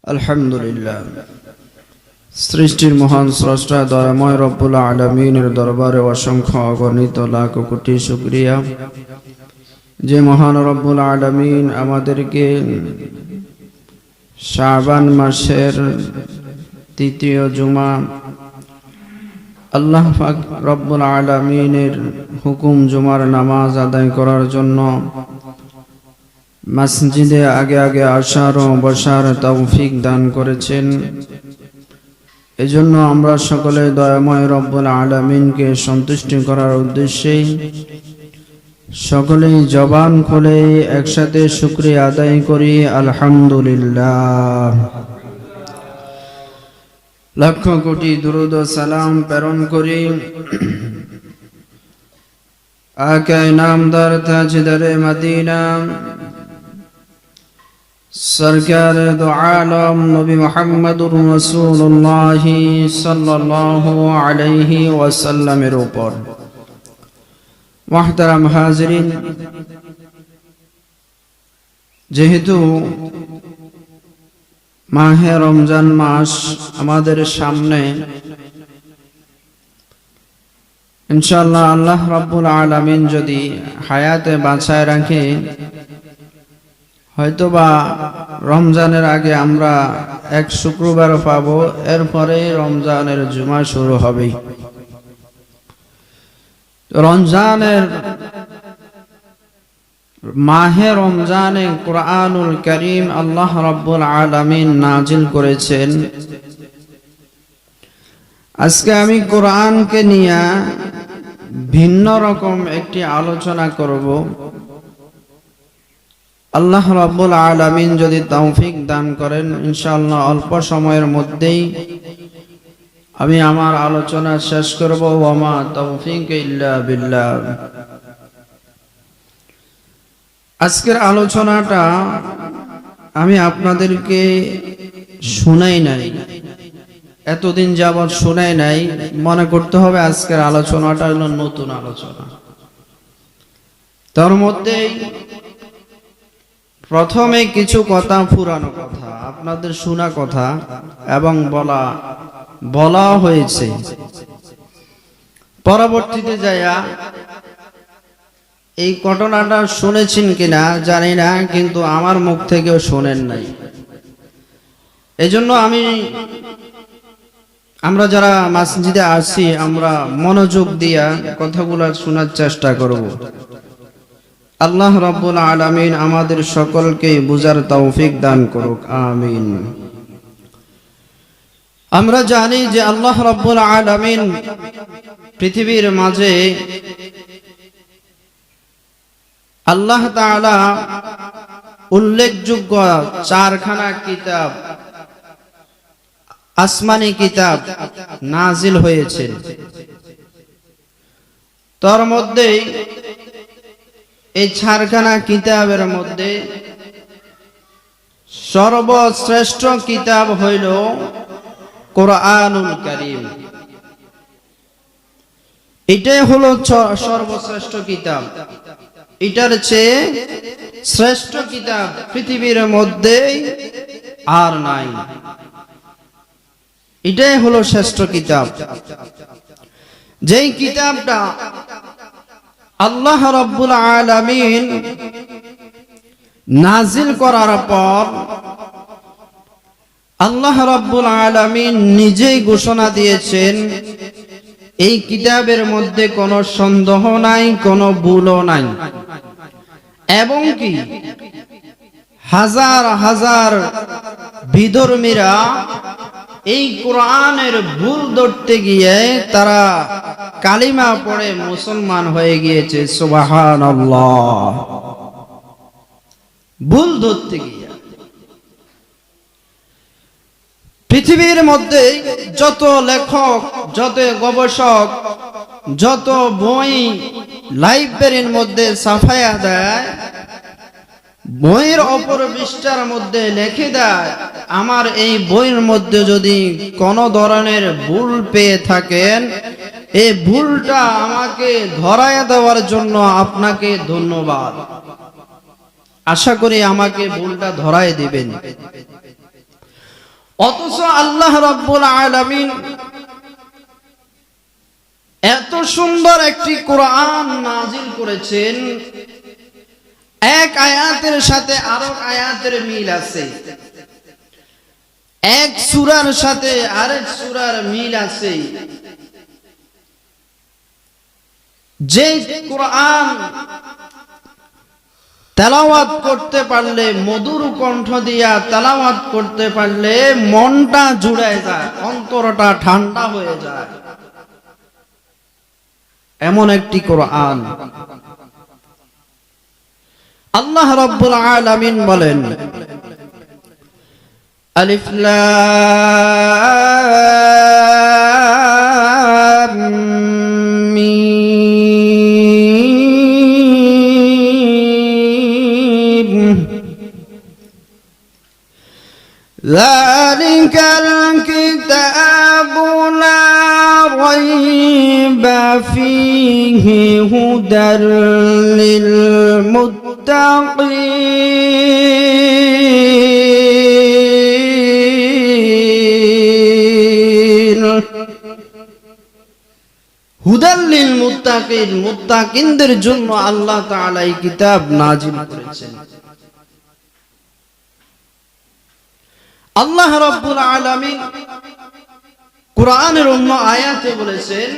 আলহামদুলিল্লাহ। সৃষ্টির মহান স্রষ্টা দয়াময় রব্বুল আলামিনের দরবারে অসংখ্য অগণিত লাখ কোটি শুকরিয়া, যে মহান রব্বুল আলামিন আমাদেরকে শাবান মাসের তৃতীয় জুমা আল্লাহ পাক রব্বুল আলামিনের হুকুম জুমার নামাজ আদায় করার জন্য মসজিদে আগে আগে আসার ও বসার তৌফিক দান করেছেন। এজন্য আমরা সকলে দয়াময় রব্বুল আলামিনকে সন্তুষ্টি করার উদ্দেশ্যে সকলেই জবান খুলে একসাথে শুকরিয়া আদায় করি, আলহামদুলিল্লাহ। লক্ষ কোটি দুরূদ ও সালাম প্রেরণ করি আকা নামদার তাজদারে মদিনা সরকার দো আলম নবী মুহাম্মদুর রাসূলুল্লাহ সাল্লাল্লাহু আলাইহি ওয়াসাল্লামের উপর। মুহতারাম হাজিরিন, যেহেতু মাহে রমজান মাস আমাদের সামনে, ইনশাআল্লাহ আল্লাহ রাব্বুল আলামিন যদি হায়াতে বাঁচায় রাখে, হয়তোবা রমজানের আগে আমরা এক শুক্রবার পাবো, এরপরে রমজানের জুমা শুরু হবে। রমজানের মাহে রমজানে কুরআনুল কারীম আল্লাহ রাব্বুল আলামিন নাজিল করেছেন। আজকে আমি কোরআনকে নিয়ে ভিন্ন রকম একটি আলোচনা করব। আল্লাহ রাব্বুল আলামিন যদি তৌফিক দান করেন, ইনশাআল্লাহ অল্প সময়ের মধ্যেই আমি আমার আলোচনা শেষ করব। ওয়া মা তৌফিক ইল্লা বিল্লাহ। আজকের আলোচনাটা আমি আপনাদেরকে শোনাই নাই, এতদিন যাবৎ শোনাই নাই। মনে করতে হবে আজকের আলোচনাটা হলো নতুন আলোচনা। তার মধ্যে প্রথমে কিছু কথা, পুরানো কথা, আপনাদের শোনা কথা এবং বলা হয়েছে। পরবর্তীতে যাইয়া এই ঘটনাটা শুনেছেন কিনা জানি না, কিন্তু আমার মুখ থেকেও শোনেন নাই। এজন্য আমরা যারা মসজিদে আসি, আমরা মনোযোগ দিয়া কথাগুলো শোনার চেষ্টা করব। আল্লাহ রাব্বুল আলামিন আমাদের সকলকে বুঝার তৌফিক দান করুক, আমিন। আমরা জানি যে আল্লাহ রাব্বুল আলামিন পৃথিবীর মাঝে আল্লাহ তাআলা উল্লেখযোগ্য চারখানা কিতাব, আসমানি কিতাব নাজিল হয়েছে। তার মধ্যে এই চারখানা কিতাবের মধ্যে সর্বশ্রেষ্ঠ কিতাব হইল কুরআনুল কারীম। এটাই হলো সর্বশ্রেষ্ঠ কিতাব। এটার চেয়ে শ্রেষ্ঠ কিতাব পৃথিবীর মধ্যে আর নাই। এটাই হলো শ্রেষ্ঠ কিতাব। যেই কিতাবটা আল্লাহ রাব্বুল আলামিন নাজিল করার পর আল্লাহ রাব্বুল আলামিন নিজেই ঘোষণা দিয়েছেন, এই কিতাবের মধ্যে কোনো সন্দেহ নাই, কোনো ভুলও নাই। এবং কি হাজার হাজার বিধর্মীরা এই কোরআনের ভুল ধরতে গিয়ে তারা কালিমা পড়ে মুসলমান হয়ে গিয়েছে। সুবহানাল্লাহ। ভুল ধরতে গিয়ে পৃথিবীর মধ্যে যত লেখক, যত গবেষক, যত বই লাইব্রেরির মধ্যে ছাপায়া দেয়, বইয়ের অপর পৃষ্ঠার মধ্যে লিখে দেয়, আমার এই বইয়ের মধ্যে যদি কোনো ধরনের ভুল পেয়ে থাকেন, এই ভুলটা আমাকে ধরায় দেওয়ার জন্য আপনাকে ধন্যবাদ। আশা করি আমাকে ভুলটা ধরায় দিবেন। অথচ আল্লাহ রাব্বুল আলামিন এত সুন্দর একটি কোরআন নাজিল করেছেন, এক আয়াতের সাথে আরেক আয়াতের মিল আছে, এক সূরার সাথে আরেক সূরার মিল আছে। যে কোরআন তেলাওয়াত করতে পারলে, মধুর কণ্ঠ দিয়া তেলাওয়াত করতে পারলে মনটা জুড়ায় যায়, অন্তরটা ঠান্ডা হয়ে যায়, এমন একটি কোরআন। আল্লাহ রাব্বুল আলামিন বলেন, আলিফ লাম মিম যালিকাল কিতাবু লা রাইবা ফীহি হুদাল লিল মুত্তাকিন। হুদাল লিল মুত্তাকিন, মুত্তাকিনদের জন্য আল্লাহ তাআলা এই কিতাব নাজিল করেছেন। আল্লাহ রাব্বুল আলামিন কোরআনের অন্য আয়াতে বলেছেন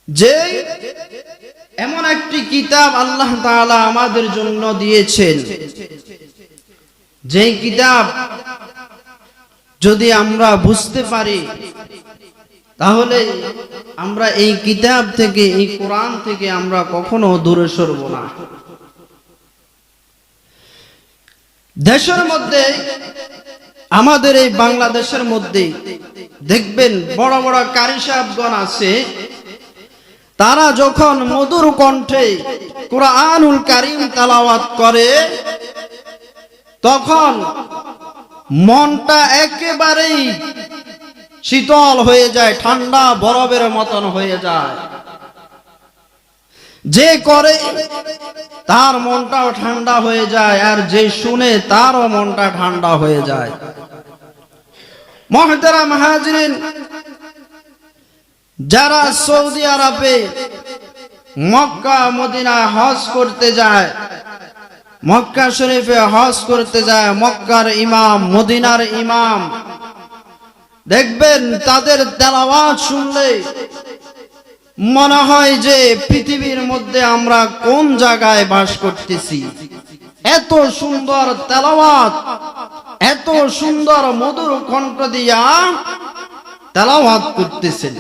যে এমন একটি কিতাব আল্লাহ তাআলা আমাদের জন্য দিয়েছেন, যে কিতাব যদি আমরা বুঝতে পারি তাহলে আমরা এই কিতাব থেকে, এই কোরআন থেকে আমরা কখনো দূরে সরব না। দেশের মধ্যে, আমাদের এই বাংলাদেশের মধ্যে দেখবেন বড় বড় কারি সাহেবগণ আছে, তারা যখন মধুর কণ্ঠে কুরআনুল কারীম তেলাওয়াত করে তখন মনটা একেবারেই শীতল হয়ে যায়, ঠান্ডা বরফের মতন হয়ে যায়। যে করে তার মনটাও ঠান্ডা হয়ে যায়, আর যে শুনে তারও মনটা ঠান্ডা হয়ে যায়। মুহতারাম হাজিরিন, যারা সৌদি আরবে মক্কা মদিনায় হজ করতে যায়, মক্কা শরীফে হজ করতে যায়, মক্কার ইমাম, মদিনার ইমাম, দেখবেন তাদের তেলাওয়াত শুনলে মনে হয় যে পৃথিবীর মধ্যে আমরা কোন জায়গায় বাস করতেছি। এত সুন্দর তেলাওয়াত, এত সুন্দর মধুর কণ্ঠ দিয়া তেলাওয়াত করতেছেন।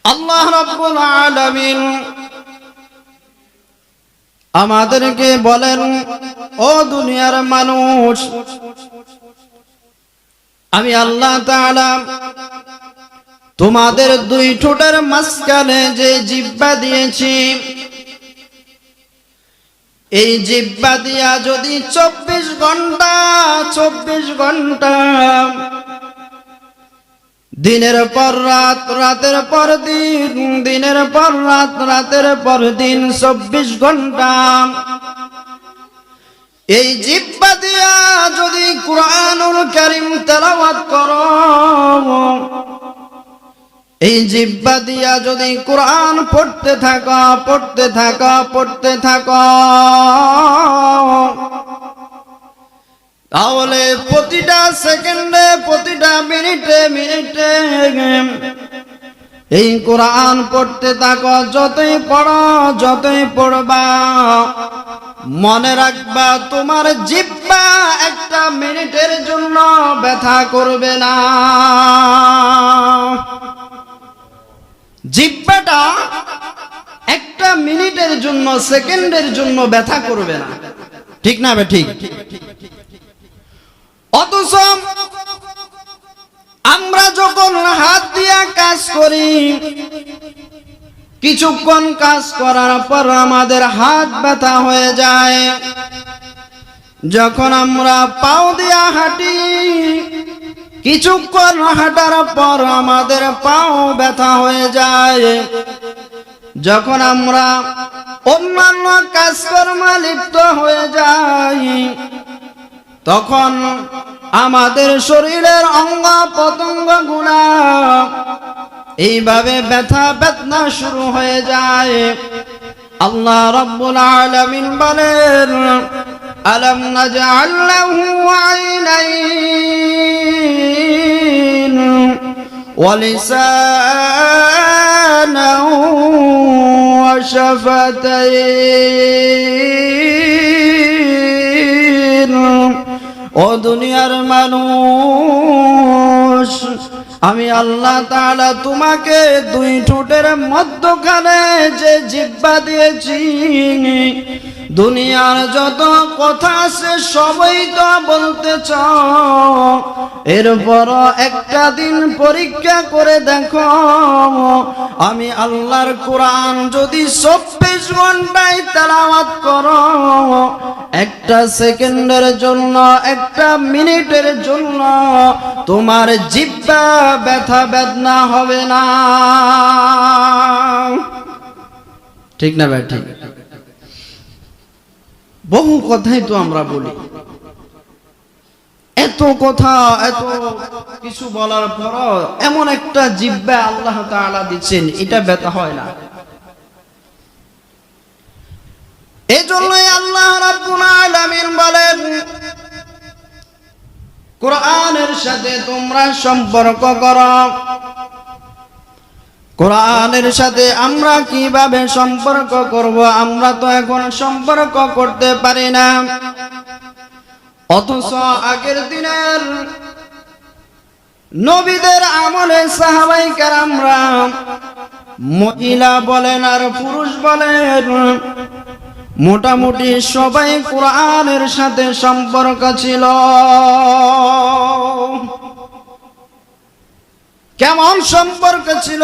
আল্লাহ রাব্বুল আলামিন আমাদেরকে বলেন, ও দুনিয়ার মানুষ, আমি আল্লাহ তাআলা তোমাদের দুই ঠোঁটের মাঝখানে যে জিহ্বা দিয়েছি, এই জিহ্বা দিয়া যদি 24 ঘন্টা দিনের পর রাত, রাতের পর দিন, দিনের পর রাত, রাতের পর দিন 24 ঘন্টা এই জিহ্বা দিয়া যদি কুরআনুল কারীম তেলাওয়াত করো, এই জিহ্বা দিয়া যদি কুরআন পড়তে থাকো, পড়তে থাকো, পড়তে থাকো, তাহলে প্রতিটা সেকেন্ডে, প্রতিটা মিনিটে মিনিটে এই কুরআন পড়তে থাকো। যতই পড়ো, যতই পড়বা, মনে রাখবা তোমার জিহ্বা একটা মিনিটের জন্য ব্যথা করবে না। জিহ্বাটা একটা মিনিটের জন্য, সেকেন্ডের জন্য ব্যথা করবে না, ঠিক না বে ঠিক? অথচ আমরা যখন হাত দিয়া কাজ করি, কিছুক্ষণ কাজ করার পর আমাদের হাত ব্যথা হয়ে যায়। যখন আমরা পাও দিয়া হাঁটি, কিছুক্ষণ হাঁটার পর আমাদের পাও ব্যথা হয়ে যায়। যখন আমরা অন্যান্য কাজকর্মে লিপ্ত হয়ে যায়, তখন আমাদের শরীরের অঙ্গ প্রত্যঙ্গগুলো এইভাবে ব্যথা বেদনা শুরু হয়ে যায়। আল্লাহ রাব্বুল আলামিন বলেন, আলাম নাজআল লাহু আইনাইন ওয়া লিসানান ওয়া শাফাতাইন। ও দুনিয়ার মানুষ, আমি আল্লাহ তাআলা তোমাকে দুই ঠোঁটের মধ্যখানে যে জিহ্বা দিয়েছি, দুনিয়ার যত কথা আছে সবই তো বলতেছ, এরপর একটা দিন পরীক্ষা করে দেখো, আমি আল্লাহর কোরআন যদি 24 ঘন্টায় তেলাওয়াত করো, একটা সেকেন্ডের জন্য, একটা মিনিটের জন্য তোমার জিহ্বা ব্যথা বেদনা হবে না। ঠিক না ভাই? ঠিক। বহু কথাই তো আমরা বলি, এত কথা, এত কিছু বলার পর এমন একটা জিহ্বা আল্লাহ তাআলা দিচ্ছেন, এটা ব্যথা হয় না। এজন্যই আল্লাহ রাব্বুল আলামিন বলেন, কোরআনের সাথে তোমরা সম্পর্ক করো। কোরআনের সাথে আমরা কিভাবে সম্পর্ক করব? আমরা তো এখন সম্পর্ক করতে পারি না, অথচ আগের দিনের নবীদের আমলে সাহাবায়ে কেরামরা, মহিলা বলেন আর পুরুষ বলেন, মোটামুটি সবাই কোরআনের সাথে সম্পর্ক ছিল। কেমন সম্পর্ক ছিল?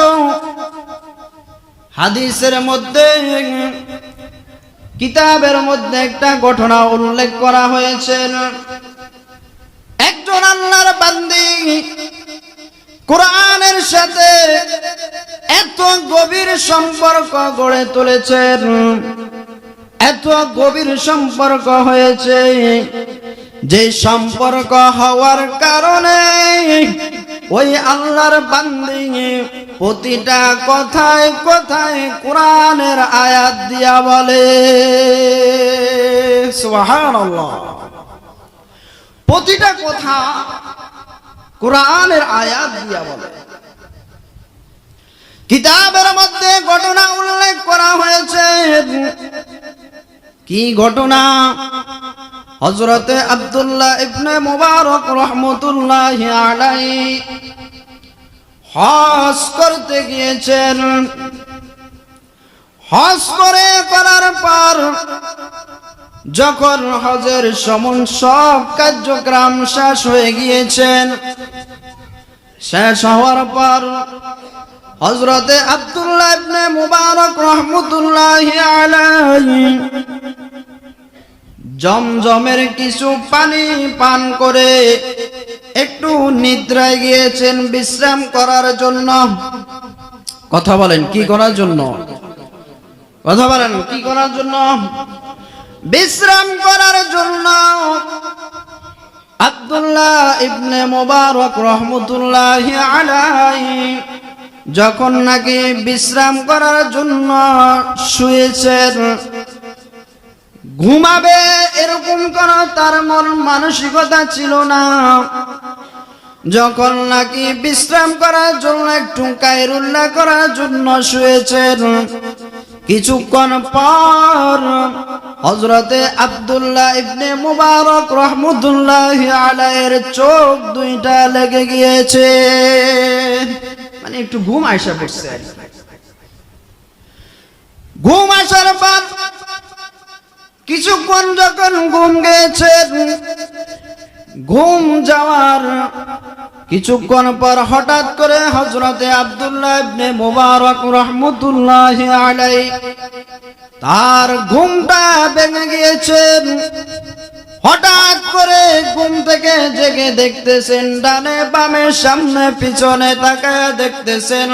হাদিসের মধ্যে, কিতাবের মধ্যে একটা ঘটনা উল্লেখ করা হয়েছে। একজন আল্লাহর বান্দী কোরআনের সাথে এত গভীর সম্পর্ক গড়ে তুলেছেন, এত গভীর সম্পর্ক হয়েছে, যে সম্পর্ক হওয়ার কারণে ওই আল্লাহর বান্দী প্রতিটা কথায় কথায় কোরআনের আয়াত দিয়া বলে, সুবহানাল্লাহ। প্রতিটা কথা কোরআনের আয়াত দিয়া বলে। কিতাবের মধ্যে ঘটনা উল্লেখ করা হয়েছে। কি ঘটনা? হযরতে আব্দুল্লাহ ইবনে মুবারক রাহমাতুল্লাহি আলাইহি হজ করতে গিয়েছেন। হজ করার পর যখন হজের সব কার্যক্রম শেষ হয়ে গিয়েছেন, শেষ হওয়ার পর হযরতে আব্দুল্লাহ ইবনে মুবারক রাহমাতুল্লাহি আলাইহি জমজমের কিছু পানি পান করে একটু নিদ্রায় গিয়েছেন বিশ্রাম করার জন্য। কথা বলেন, কি করার জন্য? কথা বলেন, কি করার জন্য? বিশ্রাম করার জন্য। আব্দুল্লাহ ইবনে মুবারক রাহমাতুল্লাহি আলাইহি যখন নাকি বিশ্রাম করার জন্য শুয়েছেন, ঘুমাবে এরকম কোন তার মন মানসিকতা ছিল না। যখন নাকি বিশ্রাম করার জন্য, একটু কায়রুল্লাহ করার জন্য শুয়েছেন, কিছুক্ষণ পর হযরতে আব্দুল্লাহ ইবনে মুবারক রাহমাতুল্লাহি আলাইহির চোখ দুইটা লেগে গিয়েছে, মানে একটু ঘুম আইসা পড়ছে। ঘুম আসার পর কিছুক্ষণ যখন ঘুম গেছেন, ঘুম যাওয়ার কিছুক্ষণ পর হঠাৎ করে হযরতে আব্দুল্লাহ ইবনে মুবারক রাহমাতুল্লাহি আলাইহি তার ঘুমটা ভেঙে গিয়েছেন। হঠাৎ করে ঘুম থেকে জেগে দেখতেছেন, ডানে বামে সামনে পিছনে তাকায় দেখতেছেন,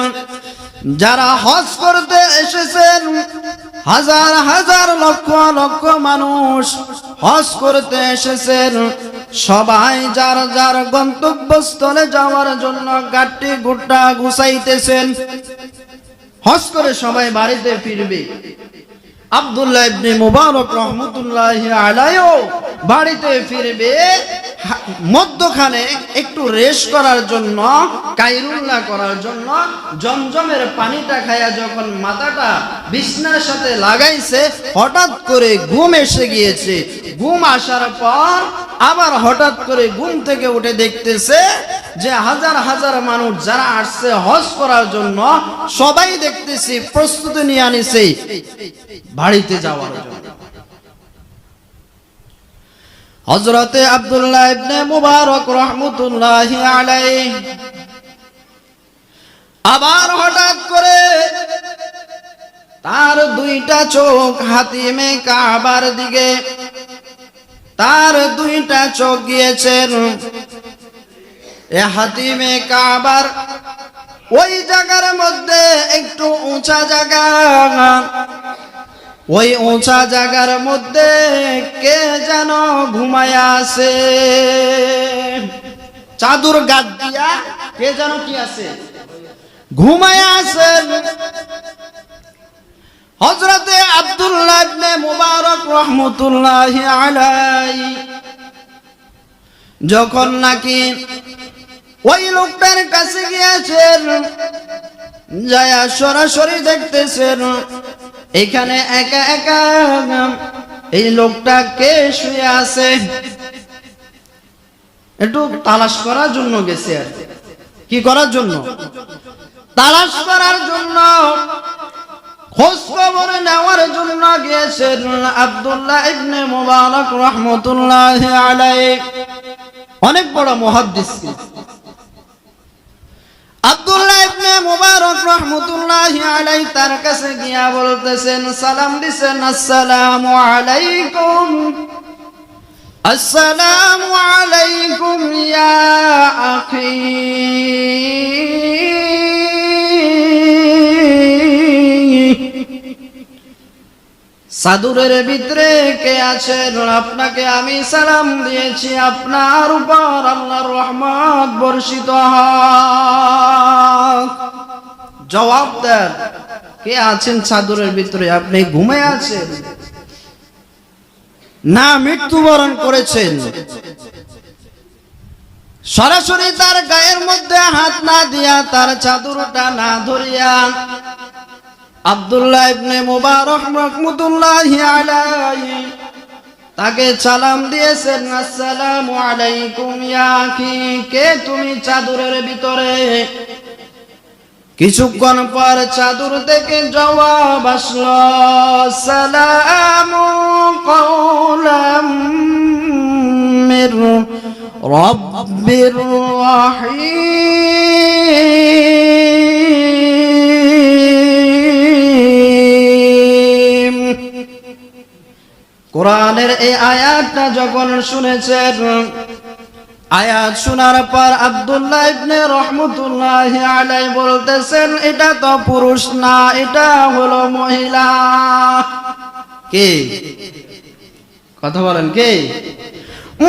যারা হজ করতে এসেছেন হাজার হাজার লক্ষ লক্ষ মানুষ হজ করতে এসেছেন। সবাই যার যার গন্তব্যস্থলে যাওয়ার জন্য গাড়ি গুট্টা গুছাইতেছেন। হজ করে সবাই বাড়িতে ফিরবে। আব্দুল্লাহ ইবনে মুবারক রাহমাতুল্লাহি আলাইহি বাড়িতে ফিরবে। মধ্যখানে একটু রেস্ট করার জন্য, কাইরুল্লাহ করার জন্য জমজমের পানিটা খায়া যখন মাথাটা বিছনার সাথে লাগাইছে, হঠাৎ করে ঘুম এসে গিয়েছে। ঘুম আসার পর আবার হঠাৎ করে ঘুম থেকে উঠে দেখতেছে যে হাজার হাজার মানুষ যারা আসছে হজ করার জন্য, সবাই দেখতেছি প্রস্তুতি নিয়ে আনিছে বাড়িতে যাওয়ার জন্য। হযরতে আব্দুল্লাহ ইবনে মুবারক রাহমাতুল্লাহি আলাইহি আবার হঠাৎ করে তার দুইটা চোখ হাতিমে কাবার দিকে, তার দুইটা চোখ গিয়েছেন হাতিমে কাবার ওই জায়গার মধ্যে, একটু উঁচা জায়গা। ওই উঁচা জায়গার মধ্যে কে যেন ঘুমায় আছে, চাদর গাদ দিয়া কে যেন কি আছে ঘুমায় আছে। হযরতে আব্দুল্লাহ ইবনে মুবারক রাহমাতুল্লাহি আলাইহি যখন নাকি ওই লোকটার কাছে গিয়েছেন, যায়া সরাসরি দেখতেছেন এখানে একা একা এই লোকটা কে শুয়ে আছে। একটু তালাশ করার জন্য গেছে। আর কি করার জন্য? তালাশ করার জন্য, খোঁজ খবর নেওয়ার জন্য গিয়েছেন আব্দুল্লাহ ইবনে মুবারক রাহমাতুল্লাহি আলাইহি। অনেক বড় মুহাদ্দিস আব্দুল্লাহ ইবনে মুবারক রাহমাতুল্লাহি আলাইহি। তার কাছে গিয়া বলতেছেন, সালাম দিছেন, আসসালামু আলাইকুম, আসসালামু আলাইকুম ইয়া আখি। চাদরের ভিতরে কে আছেন? আপনাকে আমি সালাম দিয়েছি, আপনার উপর আল্লাহর রহমত বর্ষিত হোক। জবাব দেন, কে আছেন চাদরের ভিতরে? আপনি ঘুমিয়ে আছেন না মৃত্যুবরণ করেছেন? সরাসরি তার গায়ের মধ্যে হাত না দিয়া, তার চাদরটা না ধরিয়া আব্দুল্লাহ ইবনে মুবারক রাহমাতুল্লাহি আলাইহি তাকে সালাম দিয়েছেন, আসসালামু আলাইকুম ইয়া আখি। কে তুমি চাদরের ভিতরে? কিছুক্ষণ পর চাদর থেকে জবাব আসলো, সালামু কাওলাম মির রাব্বির রাহিম। কোরআনের এই আয়াতটা যখন শুনেছেন, আয়াত শোনার পর আব্দুল্লাহ ইবনে রাহমাতুল্লাহি আলাইহি বলতেছেন, এটা তো পুরুষ না, এটা হলো মহিলা। কে? কথা বলেন, কে?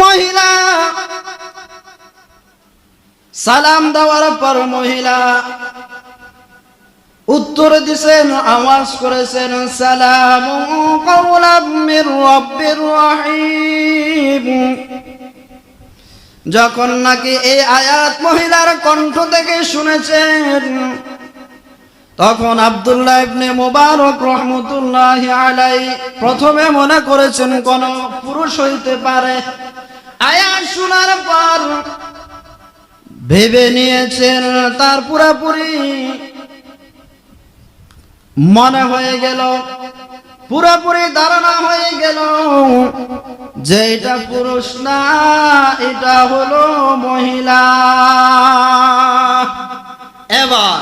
মহিলা। সালাম দেওয়ার পর মহিলা উত্তর দিছেন, আওয়াজ করেছেন, সালামু কাওলাম মির রাব্বির রাহিম। যখন নাকি এই আয়াত মহিলার কণ্ঠ থেকে শুনেছেন, তখন আব্দুল্লাহ ইবনে মুবারক রাহমাতুল্লাহি আলাইহি প্রথমে মনে করেছেন কোন পুরুষ হইতে পারে। আয়াত শোনার পর ভেবে নিয়েছেন, তার পুরোপুরি মনে হয়ে গেল, পুরোপুরি ধারণা হয়ে গেল যে এটা পুরুষ না, এটা হলো মহিলা। এবার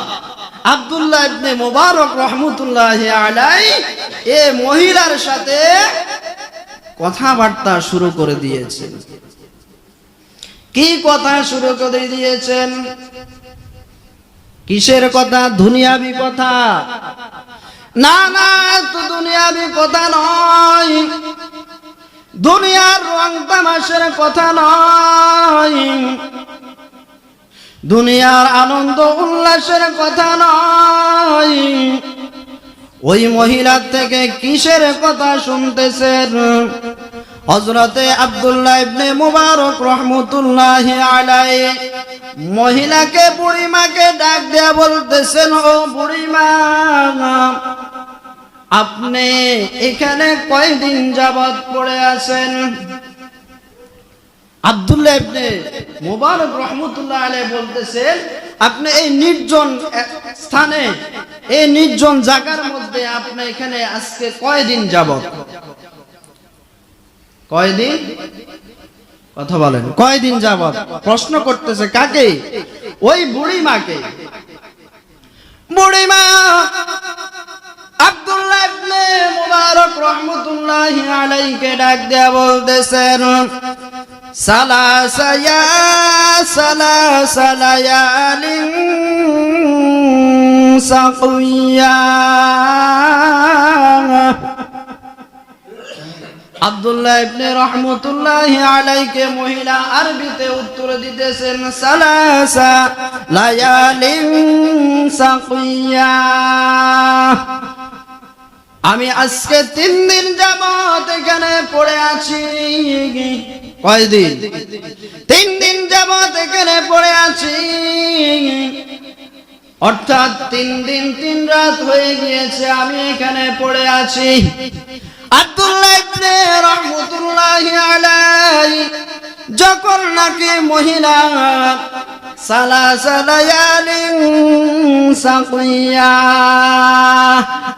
আব্দুল্লাহ ইবনে মুবারক রাহমাতুল্লাহি আলাইহি এই মহিলার সাথে কথাবার্তা শুরু করে দিয়েছেন। কি কথা শুরু করে দিয়েছেন? কিসের কথা? দুনিয়াবি কথা না, না, তো দুনিয়া কথা নয়, দুনিয়ার রং তামাশার কথা নয়, দুনিয়ার আনন্দ উল্লাসের কথা নয়। ওই মহিলার থেকে কিসের কথা শুনতেছেন? হযরতে আব্দুল্লাহ ইবনে মুবারক রাহমাতুল্লাহি আলাইহি মহিলাকে, বুড়িমাকে ডাক দেয়া বলতেছেন, ও বুড়িমা, আপনি এখানে কয়দিন যাবত পড়ে আছেন? আব্দুল্লাহ ইবনে মুবারক রাহমাতুল্লাহি আলাইহি বলতেছেন, আপনি এই নির্জন স্থানে, এই নির্জন জায়গার মধ্যে আপনি এখানে আজকে কয়দিন যাবত? কয়দিন? কথা বলেন, কয়দিন যাবত? প্রশ্ন করতেছে কাকে? ওই বুড়িমাকে। বুড়িমা আব্দুল্লাহ ইবনে মুবারক রাহমাতুল্লাহি আলাইহিকে ডাক দেয়া বলতেছেন, সালাসা লায়ালিন সাকিয়া। আব্দুল্লাহ ইবনে রাহমাতুল্লাহি আলাইহিকে মহিলা আরবিতে উত্তর দিতেছেন, সালাসা লায়ালিন সাকিয়া, আমি আজকে 3 দিন যাবত এখানে পড়ে আছি। কয়দিন? 3 দিন যাবত এখানে পড়ে আছি, অর্থাৎ 3 দিন 3 রাত হয়ে গিয়েছে আমি এখানে পড়ে আছি। আব্দুল্লাহ ইবনে রাহমাতুল্লাহি আলাইহি যখন নাকি মহিলা সালাসা লায়ালিন সাকিয়া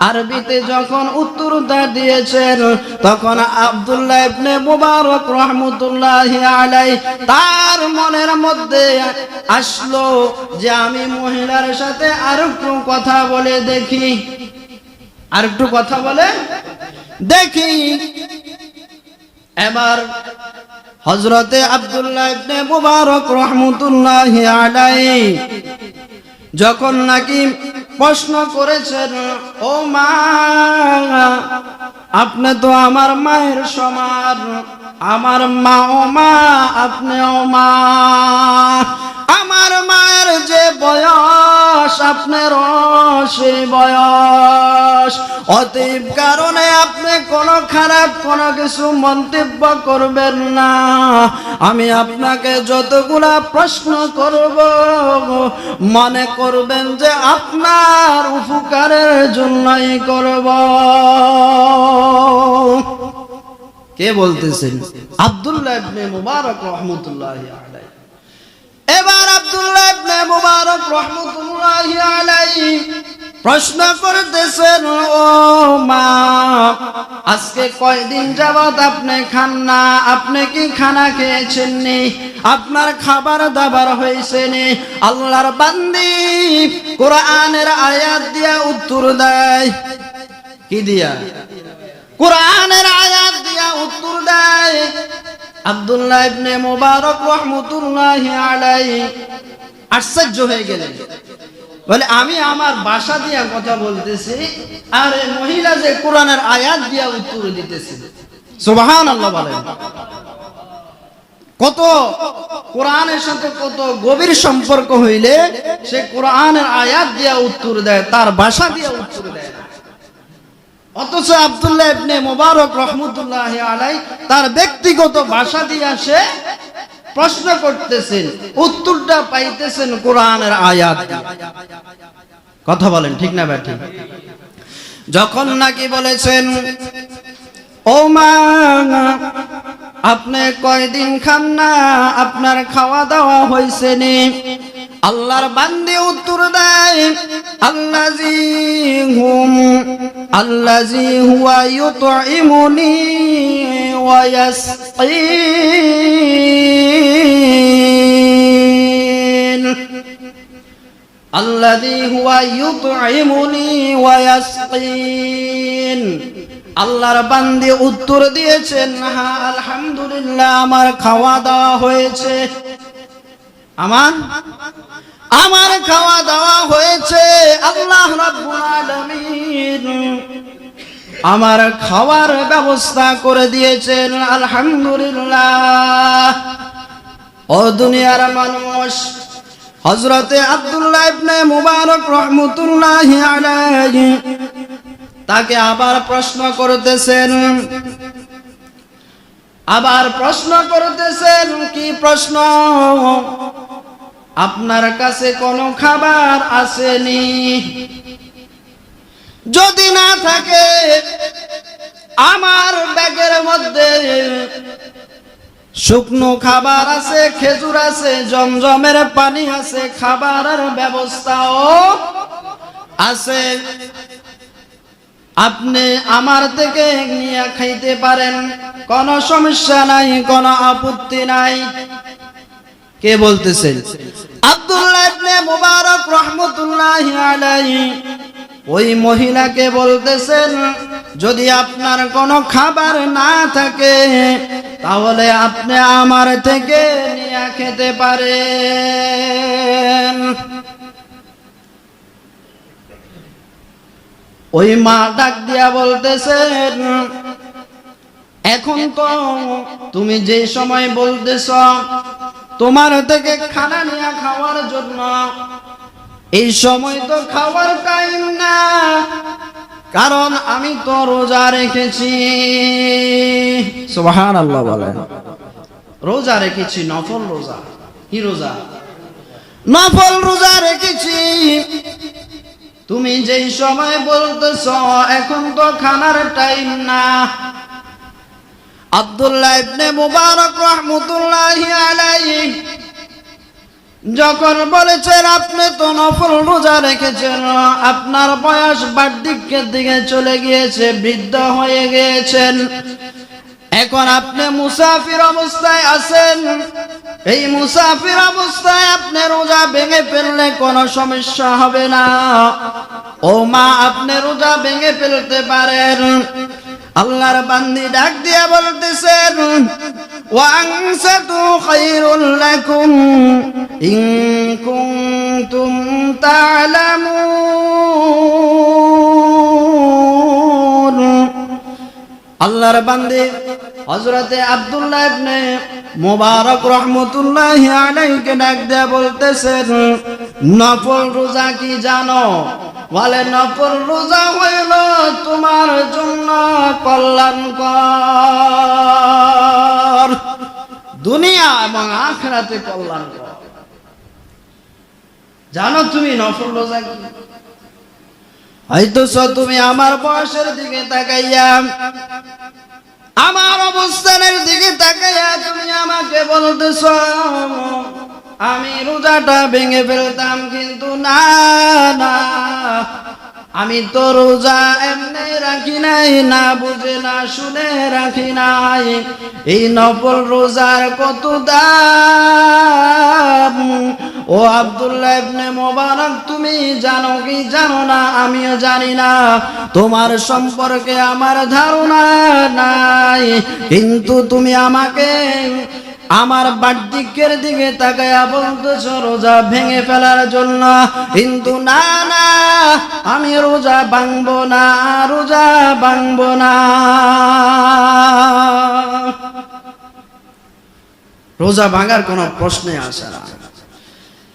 আরবিতে যখন উত্তরটা দিয়েছেন, তখন আব্দুল্লাহ ইবনে মুবারক রাহমাতুল্লাহি আলাইহি তার মনের মধ্যে আসলো যে আমি মহিলার সাথে আরেকটু কথা বলে দেখি, আরেকটু কথা বলে দেখি। এবার হযরতে আব্দুল্লাহ ইবনে মুবারক রাহমাতুল্লাহি আলাইহি যখন নাকি প্রশ্ন করেছেন, ও মা, আপনি তো আমার মায়ের সমান, আমার মা ও মা, আপনিও মা, আমার মায়ের যে বয়স আপনারও সেই বয়স, অতএব কারণে আপনি কোনো খারাপ কোনো কিছু মন্তব্য করবেন না। আমি আপনাকে যতগুলা প্রশ্ন করব মনে করবেন যে আপনার উপকারের জন্যই করব। কে বলতেছেন? আব্দুল্লাহ ইবনে মুবারক রাহমাতুল্লাহি আলাইহি। এবার আব্দুল্লাহ ইবনে মুবারক রাহমাতুল্লাহি আলাইহি প্রশ্ন করতেছেন, ও মা, আজকে কয়দিন যাবত আপনি খান না? আপনি কি খানা খেয়েছেন নি? আপনার খাবার দাবার হয়েছে নি? আল্লাহর বান্দি কোরআনের আয়াত দিয়া উত্তর দেয়। কি দিয়া? কোরআনের আয়াত দিয়া উত্তর দেয়। আব্দুল্লাহ ইবনে মুবারক রাহমাতুল্লাহি আলাইহি আশ্চর্য হয়ে গেলেন, বলে আমি আমার ভাষা দিয়া কথা বলতেছি আর এই মহিলা যে কোরআনের আয়াত দিয়া উত্তর দিতেছে। সুবহানাল্লাহ বলেন। কত কোরআনের সাথে কত গভীর সম্পর্ক হইলে সে কোরআনের আয়াত দিয়া উত্তর দেয়, তার ভাষা দিয়া উত্তর দেয়। অথচ আব্দুল্লাহ ইবনে মুবারক রাহমাতুল্লাহি আলাইহি তার ব্যক্তিগত ভাষা দিয়া সে প্রশ্ন করতেছেন, উত্তরটা পাইতেছেন কোরআনের আয়াত। কথা বলেন ঠিক না ব্যাঠিক? যখন নাকি বলেছেন, ও মা, আপনি কয়দিন খান না? আপনার খাওয়া দাওয়া হয়েছে নি? আল্লাহর বান্দী উত্তর দেয়, আল্লাযী হুয়া ইউতঈমুনি ওয়া ইয়াসqīn, আল্লাযী হুয়া ইউতঈমুনি ওয়া ইয়াসqīn। আল্লাহর বান্দী উত্তর দিয়েছেন, হ্যাঁ আলহামদুলিল্লাহ, আমার খাওয়া দাওয়া হয়েছে, আমার খাওয়া দাওয়া হয়েছে। আল্লাহ রাব্বুল আলামিন আমার খাওয়ার ব্যবস্থা করে দিয়েছেন, আলহামদুলিল্লাহ। ও দুনিয়ার মানুষ, হযরতে আব্দুল্লাহ ইবনে মুবারক রাহমাতুল্লাহি আলাইহি তাকে আবার প্রশ্ন করতেছেন, কি প্রশ্ন? আপনার কাছে কোনো খাবার আসেনি? যদি না থাকে, আমার ব্যাগের মধ্যে শুকনো খাবার আছে, খেজুর আছে, জমজমের পানি আছে, খাবারের ব্যবস্থাও আছে। আপনি আমার থেকে নিয়ে খাইতে পারেন, কোনো সমস্যা নাই, কোনো আপত্তি নাই। কে বলতেছেন? আব্দুল্লাহ ইবনে মুবারক রাহমাতুল্লাহি আলাইহি ওই মহিলাকে বলতেছেন, যদি আপনার কোনো খাবার না থাকে তাহলে আপনি আমার থেকে নিয়ে খেতে পারেন। ওই মা ডাক দিয়া বলতেছেন, এখন তো তুমি যে সময় বলতেছ তোমার থেকে খানা নিয়ে খাওয়ার জন্য, এই সময় তো খাওয়ার টাইম না, কারণ আমি তো রোজা রেখেছি। সুবহানাল্লাহ বলেন। রোজা রেখেছি, নফল রোজা। কি রোজা? নফল রোজা রেখেছি। তুমি যেই সময় বলতেছ এখন তো খানার টাইম না। আব্দুল্লাহ ইবনে মুবারক রাহমাতুল্লাহি আলাইহি যখন বলেছেন আপনি তো নফল রোজা রেখেছেন, আপনার বয়স বার্ধক্যের দিকে চলে গিয়েছে, বৃদ্ধ হয়ে গিয়েছেন, এখন আপনি মুসাফির অবস্থায় আছেন, এই মুসাফির অবস্থায় আপনি রোজা ভেঙে ফেললে কোনো সমস্যা হবে না। ও মা, আপনি রোজা ভেঙে ফেলতে পারেন। আল্লাহর বান্দি ডাক দিয়ে বলতেছেন, ওয়ানসাতু খায়রুল লাকুম ইন কুনতুম তা'লামুন। আল্লাহর বান্দি হযরতে আব্দুল্লাহ ইবনে মুবারক রাহমাতুল্লাহি আলাইহিকে ডাক দিয়ে বলতেছেন, নফল রোজা কি জানো? বলে, নফল রোজা হইল তোমার জন্য কল্যাণকর, দুনিয়া এবং আখিরাতে কল্যাণকর। জানো তুমি নফল রোজা কি? হয়তো তুমি আমার বয়সের দিকে তাকাইয়া, আমার অবস্থানের দিকে তাকাইয়া তুমি আমাকে বলতেছ আমি রোজাটা ভেঙে ফেলতাম, কিন্তু না না, আমি তো রোজা এমনি রাখি নাই, না বুঝে না শুনে রাখি নাই। এই নফল রোজার কত দাম! ও আব্দুল্লাহ ইবনে মুবারক, তুমি জানো কি জানো না আমিও জানি না, তোমার সম্পর্কে আমার ধারণা নাই, কিন্তু তুমি আমাকে আমার বার্ধক্যের দিকে তাকায়া বলতেছ রোজা ভেঙে ফেলার জন্য, কিন্তু না না, আমি রোজা ভাঙবো না, রোজা ভাঙবো না। রোজা ভাঙার কোনো প্রশ্নে আসে না।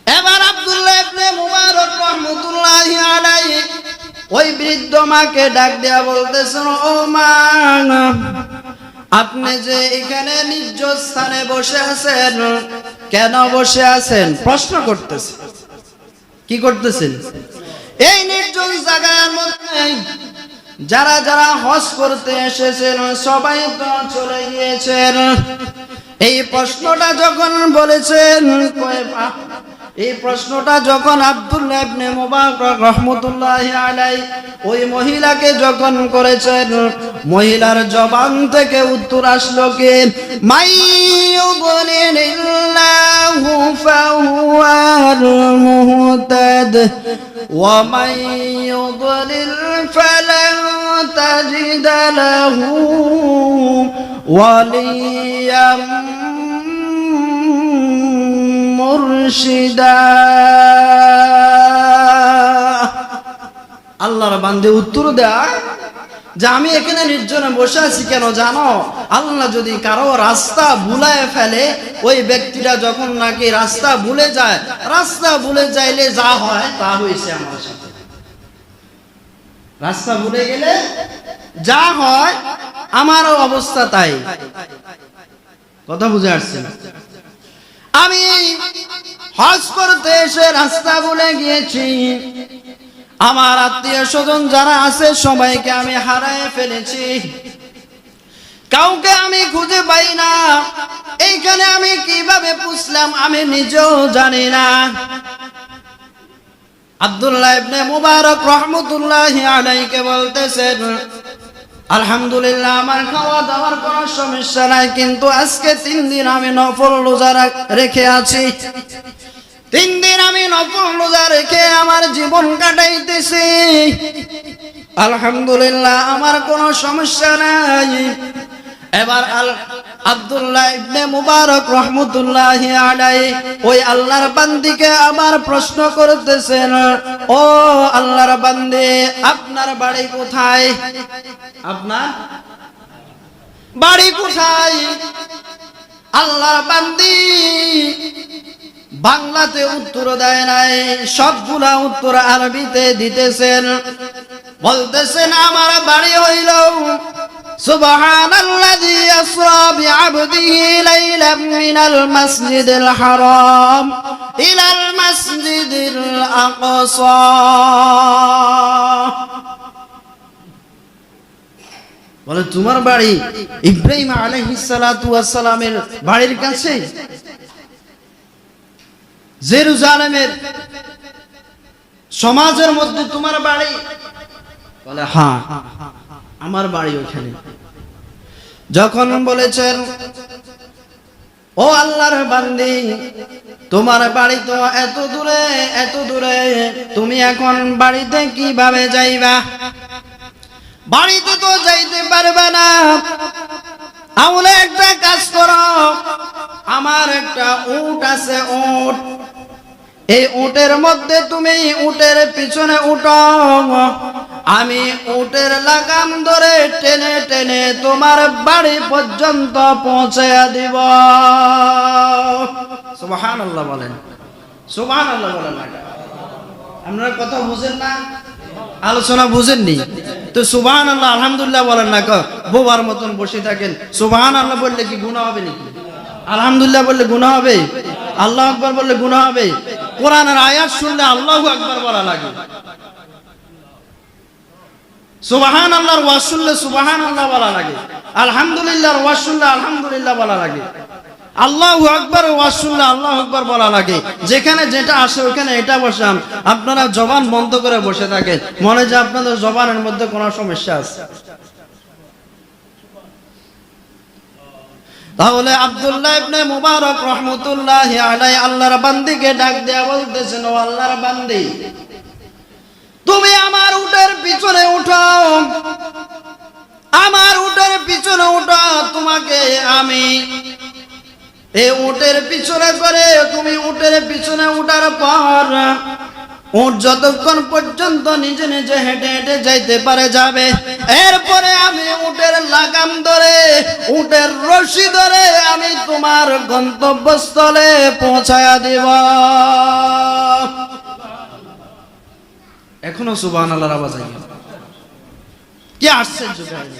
এবার আব্দুল্লাহ ইবনে মুবারক রাহমাতুল্লাহি আলাইহি ওই বৃদ্ধ মাকে ডাক দেয়া বলতেছেন, ও মা, আপনি যে এখানে নিজ স্থানে বসে আছেন, কেন বসে আছেন? প্রশ্ন করতেছে। কি করতেছেন? এই নির্জন জায়গার মধ্যে যারা যারা হজ করতে এসেছেন সবাই তো চলে গিয়েছেন। এই প্রশ্নটা যখন বলেছেন, এই প্রশ্নটা যখন আব্দুল্লাহ ইবনে মুবারক রাহমাতুল্লাহি আলাইহি ওই মহিলাকে যখন করেছেন, মহিলার জবান থেকে উত্তর আসলো কি, মাইয়ুদলিলিল্লাহু ফাহুয়াল মুহতাদ ওয়া মাইয়ুদলিল ফালান তাজিদ লাহু ওয়ালিয়াম মুরশিদা। আল্লাহর বান্দে উত্তর দেয়, যে আমি এখানে নির্জনে বসে আছি কেন জানো? আল্লাহ যদি কারো রাস্তা ভুলায় ফেলে, ওই ব্যক্তিটা যখন নাকি রাস্তা ভুলে যায়, রাস্তা ভুলে যাইলে যা হয় তা হয়েছে আমার সাথে। রাস্তা ভুলে গেলে যা হয় আমারও অবস্থা তাই। কথা বুঝে আসছে? আমি হজ করতে এসে রাস্তা ভুলে গিয়েছি, আমার আত্মীয় স্বজন যারা আছে সবাইকে আমি হারায় ফেলেছি, কাউকে আমি খুঁজে পাই না। এইখানে আমি কিভাবে পুছলাম আমি নিজেও জানি না। আব্দুল্লাহ ইবনে মুবারক রাহমাতুল্লাহি আলাইহি বলতেছেন, আলহামদুলিল্লাহ আমার খাওয়া দাওয়ার কোনো সমস্যা নাই, কিন্তু আজকে 3 দিন আমি নফল রোজা রেখে আছি। 3 দিন আমি নফল রোজা রেখে আমার জীবন কাটাইতেছি। আলহামদুলিল্লাহ আমার কোনো সমস্যা নাই। এবার আব্দুল্লাহ ইবনে মুবারক রাহমাতুল্লাহি আলাইহি ওই আল্লাহর বান্দিকে আবার প্রশ্ন করতেছেন, ও আল্লাহর বান্দি, আপনার বাড়ি কোথায়? আপনার বাড়ি কোথায়? আল্লাহর বান্দি বাংলাতে উত্তর দেয় নাই, সবগুলা উত্তর আরবিতে দিতেছেন। বলতেছেন আমার বাড়ি হইল সুবহানাল্লাযী আসরা বিআবদিহি লাইলাম মিনাল মাসজিদিল হারাম ইলাল মাসজিদিল আকসা। বলে তোমার বাড়ি ইব্রাহিম আলাইহিস সালাতু ওয়াস সালামের বাড়ির কাছে, জেরুজালেমের সমাজের মধ্যে তোমার বাড়ি? বলে হ্যাঁ আমার বাড়ি ওখানে। যখন বলেছেন, ও আল্লাহর বান্দি, তোমার বাড়ি তো এত দূরে এত দূরে, তুমি এখন বাড়িতে কিভাবে যাইবা? বাড়িতে তো যাইতে পারবে না। তাহলে একটা কাজ করো, আমার একটা উট আছে, উট, এই উটের মধ্যে তুমি উটের পিছনে উঠো, আমি উটের লাগাম ধরে টেনে টেনে তোমার বাড়ি পর্যন্ত পৌঁছায়া দিব। সুবহানাল্লাহ বলেন, সুবহানাল্লাহ বলেন। আপনারা কথা বুঝেন না? আলোচনা বুঝেননি তো সুবহানাল্লাহ আলহামদুলিল্লাহ বলেন না, বোবার মতন বসে থাকেন। সুবহানাল্লাহ বললে কি গুনাহ হবে নাকি? আলহামদুলিল্লাহ বললে গুনাহ হবে? আল্লাহু আকবার বললে গুনাহ হবে? কোরআনের আয়াত শুনলে আল্লাহু আকবার বলা লাগে, সুবহানাল্লাহর ওয়াজ শুনলে সুবহানাল্লাহ বলা লাগে, আলহামদুলিল্লাহর ওয়াজ শুনলে আলহামদুলিল্লাহ বলা লাগে, আল্লাহু আকবার ওয়াজ শুনলে আল্লাহু আকবার বলা লাগে। যেখানে যেটা আসে ওখানে এটা বসান। আপনারা জবান বন্ধ করে বসে থাকেন, মনে যে আপনাদের জবানের মধ্যে কোনো সমস্যা আছে। তাহলে আব্দুল্লাহ ইবনে মুবারক রাহমাতুল্লাহি আলাইহি আল্লাহর বান্দিকে ডাক দেয়া বলতেছেন, ও আল্লাহর বান্দি, তুমি আমার উটের পিছনে উঠো, আমার উটের পিছনে উঠো, তোমাকে আমি এই উটের পিছনে করে, তুমি উটের পিছনে উঠার পর উট যতক্ষণ পর্যন্ত নিজে নিজে হেঁটে হেঁটে যাইতে পারে যাবে, এরপরে আমি উটের লাগাম ধরে উটের রশি ধরে আমি তোমার গন্তব্যস্থলে পৌঁছায়া দিব। এখনো সুবহানাল্লাহর আওয়াজ আইছে? কি আশ্চর্য কাহিনী!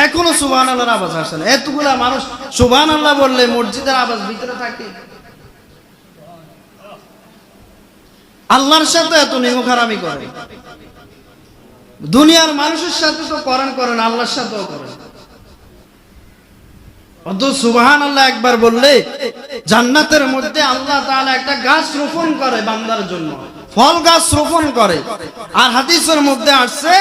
এখনো সুবহানাল্লাহর আওয়াজ আসে না। এতগুলা মানুষ সুবহানাল্লাহ বললে মসজিদের আওয়াজ ভিতরে থাকে। আল্লাহর সাথে এত নিমুখারামি করে, দুনিয়ার মানুষের সাথে তো করেন, আল্লাহর সাথেও করেন। অত সুবহানাল্লাহ একবার বললে জান্নাতের মধ্যে আল্লাহ তাআলা একটা গাছ রোপণ করে বান্দার জন্য, ফল গাছ রোপণ করে। আর হাদিসের মধ্যে আসছে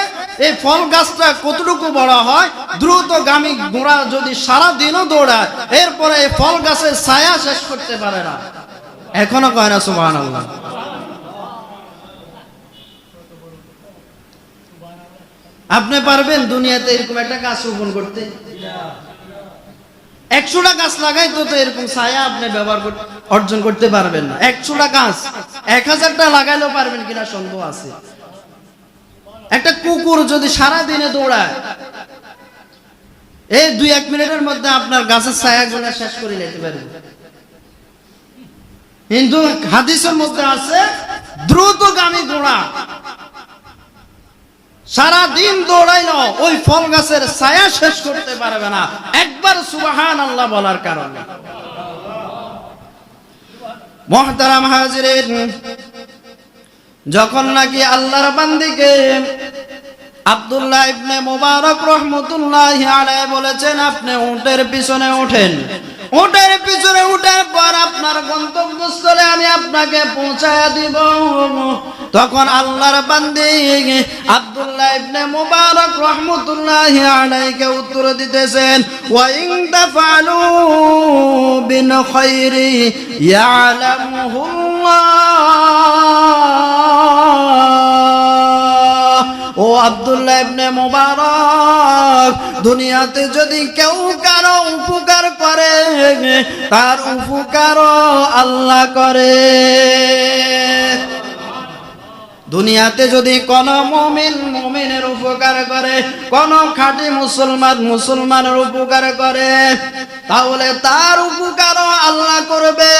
এই ফল গাছটা কতটুকু বড় হয়, দ্রুতগামী ঘোড়া যদি সারা দিনও দৌড়ায় এরপরে এই ফল গাছের ছায়া শেষ করতে পারে না। এখনো কয় না সুবহানাল্লাহ? আপনি পারবেন দুনিয়াতে এরকম একটা গাছ রোপণ করতে? 100টা গাছ লাগাই তো এরকম ছায়া আপনি ব্যবহার অর্জন করতে পারবেন না। 100টা গাছ 1000টা লাগাইলেও পারবেন কিনা সন্দেহ আছে। একটা কুকুর যদি সারা দিনে দৌড়ায়, এই 2-1 মিনিটের মধ্যে আপনার গাছের ছায়াগুলো শেষ করে নিতে পারবে। কিন্তু হাদিসের মধ্যে আছে দ্রুতগামী ঘোড়া সারা দিন দৌড়াইলো ওই ফল গাছের ছায়া শেষ করতে পারবে না একবার সুবহানাল্লাহ বলার কারণে। মুহতারাম হাজিরিন, যখন নাকি আল্লাহর বান্দিকে আব্দুল্লাহ ইবনে মুবারক রাহমাতুল্লাহি আলাইহি বলেছেন, আপনি উটের পিছনে ওঠেন, উটের পিছনে উঠার পর আপনার গন্তব্যস্থলে আমি আপনাকে পৌঁছায়া দিব। তখন আল্লাহর বান্দি আব্দুল্লাহ ইবনে মুবারক রাহমাতুল্লাহি আলাইহি উত্তর দিতেছেন, ওয়া ইন তাফআলু বিন খায়রি ইয়ালামুহুল্লাহ। ও আব্দুল্লাহ ইবনে মুবারক, দুনিয়াতে যদি কেউ কারো উপকার করে তার উপকারও আল্লাহ করে। দুনিয়াতে যদি কোন মুমিন মুমিনের উপকার করে, কোন খাঁটি মুসলমান মুসলমানের উপকার করে, তাহলে তার উপকারও আল্লাহ করবে।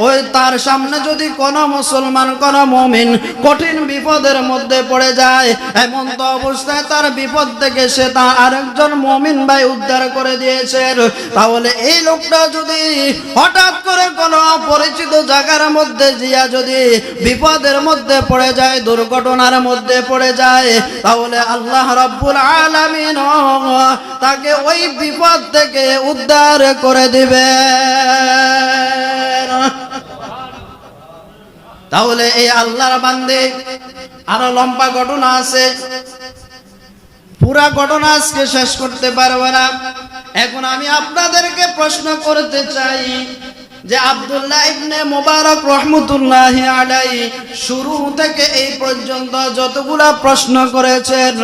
ওই তার সামনে যদি কোন মুসলমান কোন মুমিন কঠিন বিপদের মধ্যে পড়ে যায়, এমন তো অবস্থায় তার বিপদ থেকে সে তা আরেকজন মুমিন ভাই উদ্ধার করে দিয়েছে, তাহলে এই লোকটা যদি হঠাৎ করে কোনো অপরিচিত জায়গার মধ্যে গিয়া যদি বিপদের মধ্যে পড়ে যায়, দুর্ঘটনার মধ্যে পড়ে যায়, তাহলে আল্লাহ রাব্বুল আলামিন তাকে ওই বিপদ থেকে উদ্ধার করে দিবে। তাহলে এই আল্লাহর বান্দে আরো লম্বা ঘটনা আছে, পুরা ঘটনা আজকে শেষ করতে পারবো না। এখন আমি আপনাদেরকে প্রশ্ন করতে চাই যে আব্দুল্লাহ ইবনে মুবারক রাহমাতুল্লাহি আলাইহি শুরু থেকে এই পর্যন্ত যতগুলা প্রশ্ন করেছেন,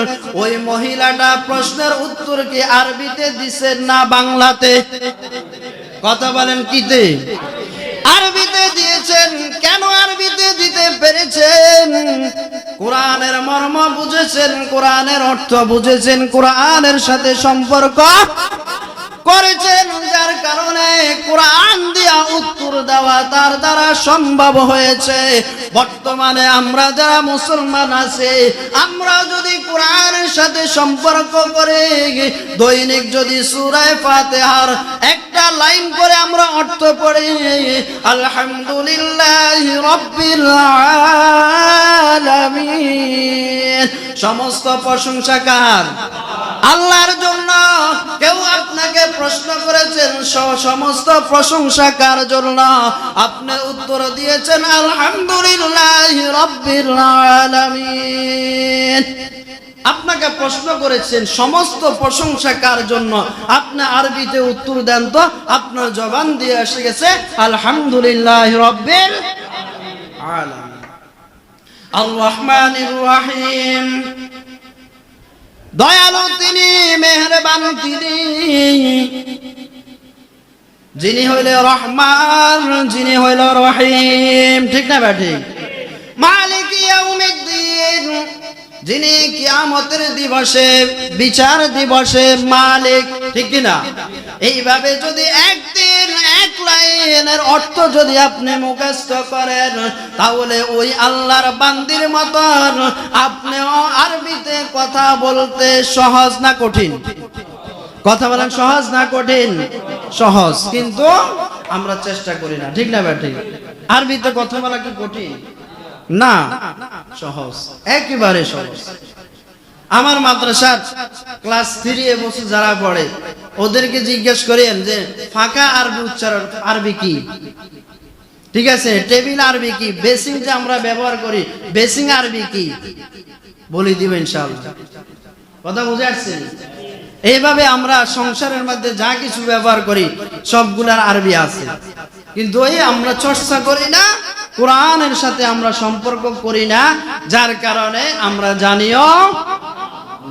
ওই মহিলাটা প্রশ্নের উত্তর কি আরবিতে দিছেন না বাংলাতে? কথা বলেন কিতে? আরবিতে দিয়েছেন। কেন আরবিতে দিতে পেরেছেন? কোরআনের মর্ম বুঝেছেন, কোরআনের অর্থ বুঝেছেন, কোরআনের সাথে সম্পর্ক করেছেন, যার কারণে কোরআন দিয়া উত্তর দেওয়া তার দ্বারা সম্ভব হয়েছে। বর্তমানে আমরা যারা মুসলমান আছি, আমরা যদি কোরআনের সাথে সম্পর্ক করে দৈনিক যদি সূরা ফাতিহার একটা লাইন করে আমরা অর্থ পড়ি, আলহামদুলিল্লাহি রাব্বিল আলামিন, সমস্ত প্রশংসা কার? আল্লাহর জন্য। কেউ আপনাকে প্রশ্ন করেছেন সমস্ত প্রশংসা কার জন্য? আপনি উত্তর দিয়েছেন আলহামদুলিল্লাহি রাব্বিল আলামিন। আপনাকে প্রশ্ন করেছেন সমস্ত প্রশংসা কার জন্য, আপনি আরবিতে উত্তর দেন তো আপনার জবান দিয়ে এসে গেছে আলহামদুলিল্লাহি রাব্বিল আলামিন। আর রহমানির রহিম, দয়ালু তিনি, মেহেরবান তিনি, যিনি হইলে রহমান, যিনি হইল রহিম। ঠিক না ব্যাঠি? মালিক ইয়াউমিদ্দিন, যিনি কিয়ামতের দিবসে বিচার দিবসে মালিক। ঠিক কি না? এইভাবে যদি একদিন এক লাইনের অর্থ যদি আপনি মুখস্থ করেন, তাহলে ওই আল্লাহর বান্দির মতন আপনিও আরবিতে কথা বলতে সহজ না কঠিন? কথা বলেন, সহজ না কঠিন? সহজ, কিন্তু আমরা চেষ্টা করি না। ঠিক না ব্যাটি? আরবিতে কথা বলা কি কঠিন? না, সহজ, একেবারে সহজ। আমার মাদ্রাসার ক্লাস 3 এ বসে যারা পড়ে ওদেরকে জিজ্ঞেস করেন যে ফাঁকা আরবি উচ্চারণ আরবি কি? ঠিক আছে, টেবিল আরবি কি? বেসিং যে আমরা ব্যবহার করি বেসিং আরবি কি? বলে দিব ইনশাআল্লাহ। কথা বুঝে আসছেন? এইভাবে আমরা সংসারের মধ্যে যা কিছু ব্যবহার করি সবগুলার আরবি আছে, কিন্তু ওই আমরা চর্চা করি না, কোরআনের সাথে আমরা সম্পর্ক করি না, যার কারণে আমরা জানিও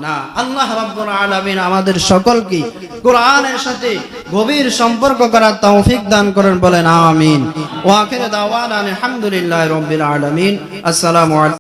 না। আল্লাহ রাব্বুল আলামিন আমাদের সকলকে কোরআনের সাথে গভীর সম্পর্ক করার তৌফিক দান করেন, বলেন আমিন। ওয়া আখিরু দাওয়ানা আলহামদুলিল্লাহি রাব্বিল আলামিন। আসসালামু আলাইকুম।